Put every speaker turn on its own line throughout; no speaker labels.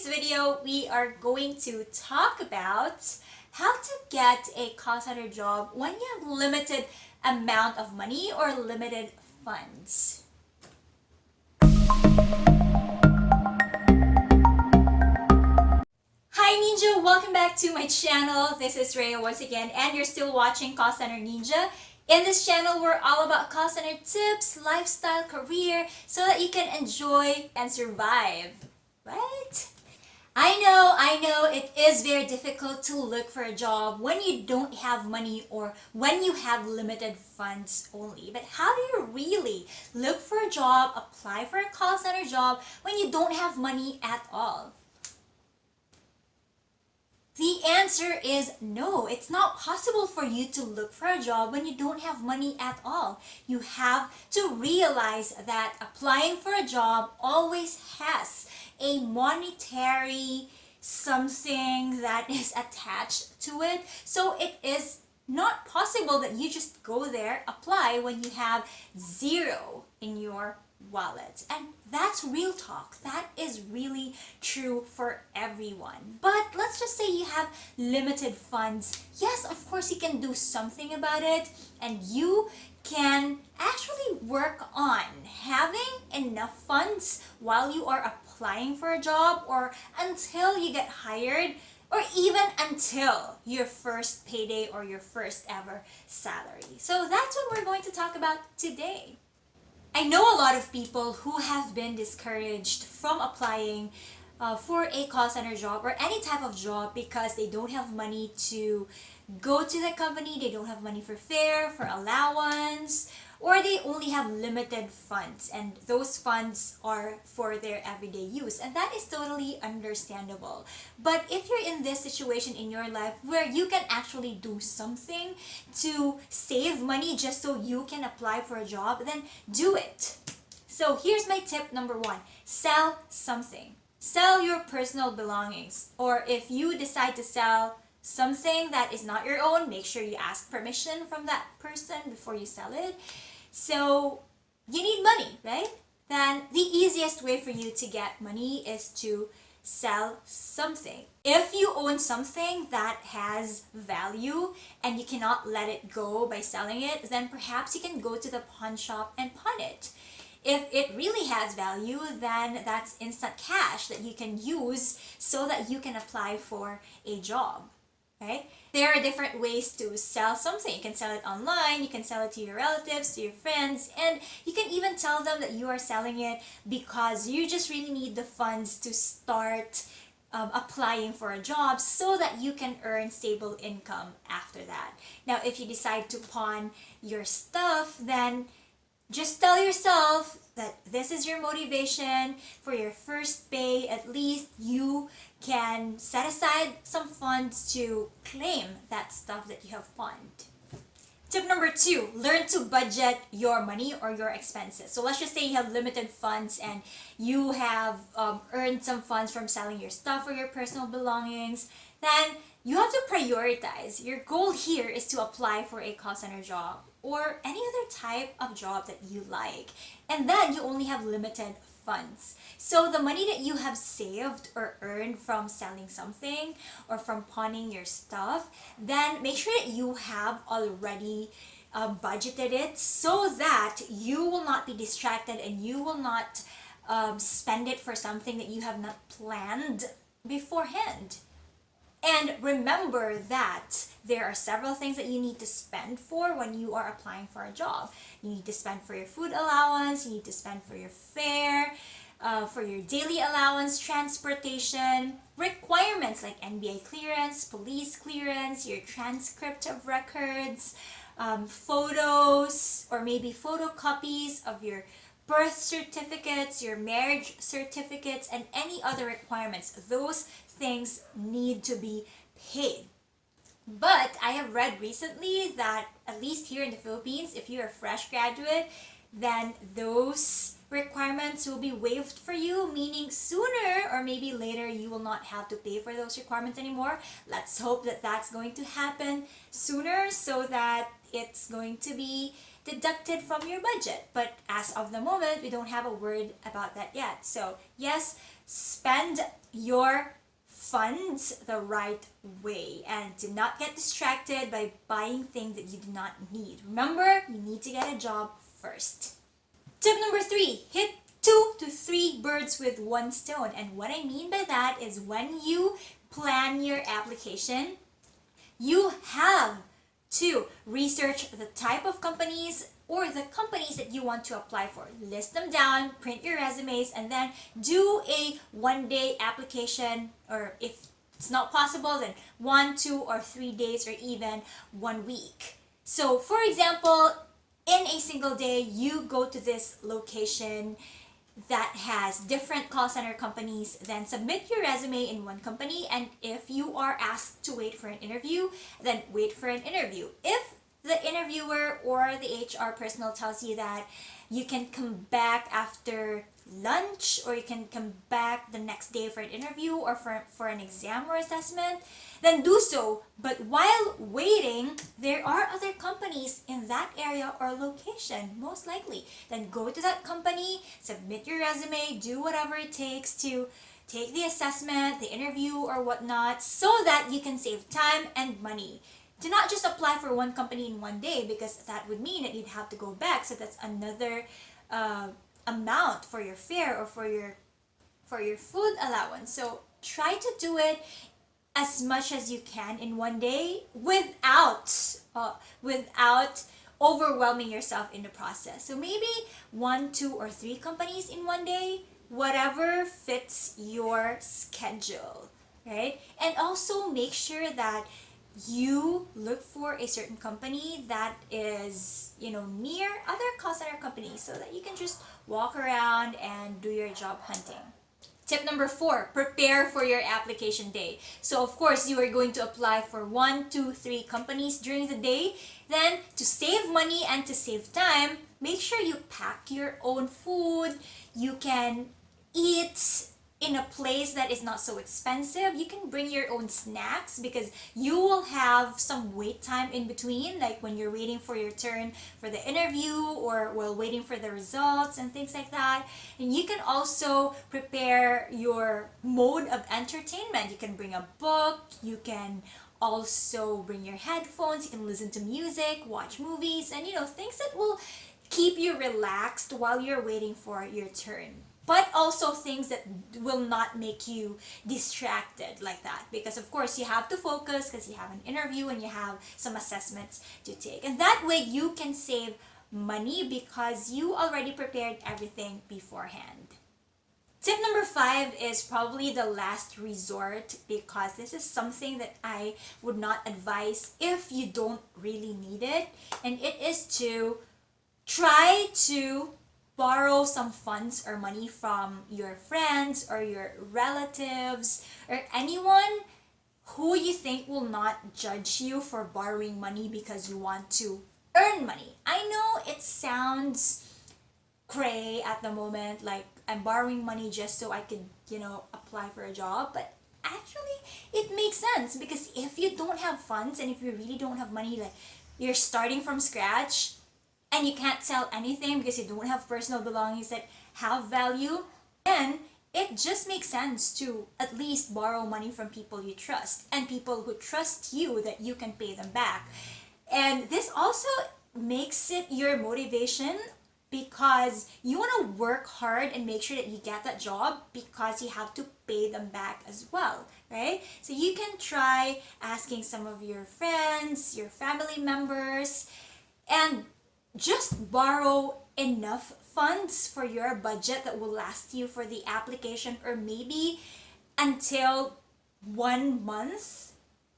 today's video, we are going to talk about how to get a call center job when you have limited amount of money or limited funds. Hi Ninja, welcome back to my channel. This is Rhea once again, and you're still watching Call Center Ninja. In this channel, we're all about call center tips, lifestyle, career, so that you can enjoy and survive, right? I know, it is very difficult to look for a job when you don't have money or when you have limited funds only. But how do you really look for a job, apply for a call center job when you don't have money at all? The answer is no. It's not possible for you to look for a job when you don't have money at all. You have to realize that applying for a job always has a monetary something that is attached to it. So it is not possible that you just go there, apply when you have zero in your wallet. And that's real talk. That is really true for everyone. But let's just say you have limited funds. Yes, of course you can do something about it, and you can actually work on having enough funds while you are applying for a job, or until you get hired, or even until your first payday or your first ever salary. So that's what we're going to talk about today. I know a lot of people who have been discouraged from applying for a call center job or any type of job because they don't have money to go to the company, they don't have money for fare, for allowance, or they only have limited funds, and those funds are for their everyday use, and that is totally understandable. But if you're in this situation in your life where you can actually do something to save money just so you can apply for a job, then do it. So here's my tip number one: sell something. Sell your personal belongings, or if you decide to sell something that is not your own, make sure you ask permission from that person before you sell it. So you need money, right? Then the easiest way for you to get money is to sell something. If you own something that has value and you cannot let it go by selling it, then perhaps you can go to the pawn shop and pawn it. If it really has value, then that's instant cash that you can use so that you can apply for a job. Right? There are different ways to sell something. You can sell it online, you can sell it to your relatives, to your friends, and you can even tell them that you are selling it because you just really need the funds to start applying for a job so that you can earn stable income after that. Now, if you decide to pawn your stuff, then just tell yourself that this is your motivation. For your first pay, at least you can set aside some funds to claim that stuff that you have pawned. Tip number two, learn to budget your money or your expenses. So let's just say you have limited funds and you have earned some funds from selling your stuff or your personal belongings. Then you have to prioritize. Your goal here is to apply for a call center job or any other type of job that you like. And then you only have limited funds. So the money that you have saved or earned from selling something or from pawning your stuff, then make sure that you have already budgeted it so that you will not be distracted and you will not spend it for something that you have not planned beforehand. And remember that there are several things that you need to spend for when you are applying for a job. You need to spend for your food allowance, you need to spend for your fare, for your daily allowance, transportation, requirements like NBA clearance, police clearance, your transcript of records, photos, or maybe photocopies of your birth certificates, your marriage certificates, and any other requirements. Those things need to be paid. But I have read recently that at least here in the Philippines, if you're a fresh graduate, then those requirements will be waived for you, meaning sooner or maybe later you will not have to pay for those requirements anymore. Let's hope that that's going to happen sooner so that it's going to be deducted from your budget. But as of the moment, we don't have a word about that yet. So yes, spend your funds the right way and do not get distracted by buying things that you do not need. Remember, you need to get a job first. Tip number 3, hit 2 to 3 birds with one stone. And what I mean by that is when you plan your application, you have to research the type of companies or the companies that you want to apply for. List them down, print your resumes, and then do a one-day application, or if it's not possible, then 1, 2, or 3 days, or even 1 week. So for example, in a single day, you go to this location that has different call center companies, then submit your resume in one company, and if you are asked to wait for an interview, then wait for an interview. If the interviewer or the HR personnel tells you that you can come back after lunch, or you can come back the next day for an interview or for an exam or assessment, then do so. But while waiting, there are other companies in that area or location, most likely. Then go to that company, submit your resume, do whatever it takes to take the assessment, the interview, or whatnot, so that you can save time and money. Do not just apply for one company in one day, because that would mean that you'd have to go back. So that's another amount for your fare or for your food allowance. So try to do it as much as you can in one day without overwhelming yourself in the process. So maybe 1, 2, or 3 companies in one day, whatever fits your schedule, right? And also make sure that you look for a certain company that is, near other call center companies, so that you can just walk around and do your job hunting. Tip number 4, prepare for your application day. So of course, you are going to apply for 1, 2, 3 companies during the day. Then to save money and to save time, make sure you pack your own food. You can eat in a place that is not so expensive. You can bring your own snacks, because you will have some wait time in between, like when you're waiting for your turn for the interview or while waiting for the results and things like that. And you can also prepare your mode of entertainment. You can bring a book, you can also bring your headphones, you can listen to music, watch movies, and things that will keep you relaxed while you're waiting for your turn. But also things that will not make you distracted like that, because of course you have to focus because you have an interview and you have some assessments to take. And that way you can save money because you already prepared everything beforehand. Tip number 5 is probably the last resort, because this is something that I would not advise if you don't really need it. And it is to try to borrow some funds or money from your friends or your relatives or anyone who you think will not judge you for borrowing money because you want to earn money. I know it sounds cray at the moment, like I'm borrowing money just so I could, apply for a job, but actually it makes sense, because if you don't have funds and if you really don't have money, like you're starting from scratch, and you can't sell anything because you don't have personal belongings that have value, then it just makes sense to at least borrow money from people you trust and people who trust you that you can pay them back. And this also makes it your motivation, because you want to work hard and make sure that you get that job, because you have to pay them back as well, right? So you can try asking some of your friends, your family members, and just borrow enough funds for your budget that will last you for the application, or maybe until 1 month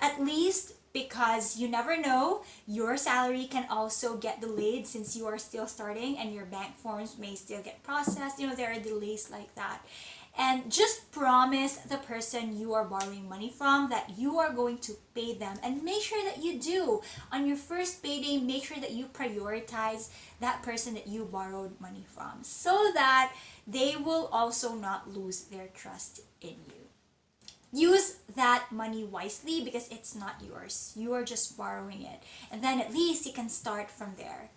at least, because you never know, your salary can also get delayed since you are still starting and your bank forms may still get processed. There are delays like that. And just promise the person you are borrowing money from that you are going to pay them, and make sure that you do. On your first payday, make sure that you prioritize that person that you borrowed money from, so that they will also not lose their trust in you. Use that money wisely, because it's not yours. You are just borrowing it. And then at least you can start from there.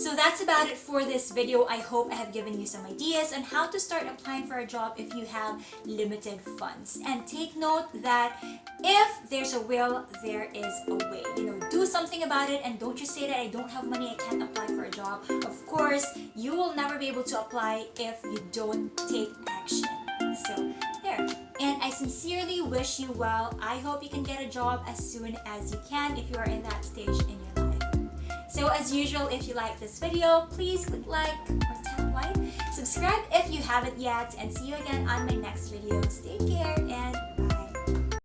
So that's about it for this video. I hope I have given you some ideas on how to start applying for a job if you have limited funds. And take note that if there's a will, there is a way. Do something about it, and don't just say that I don't have money, I can't apply for a job. Of course, you will never be able to apply if you don't take action. So there. And I sincerely wish you well. I hope you can get a job as soon as you can if you are in that stage in your life. So as usual, if you like this video, please click like or tap like. Subscribe if you haven't yet, and see you again on my next video. Take care and bye.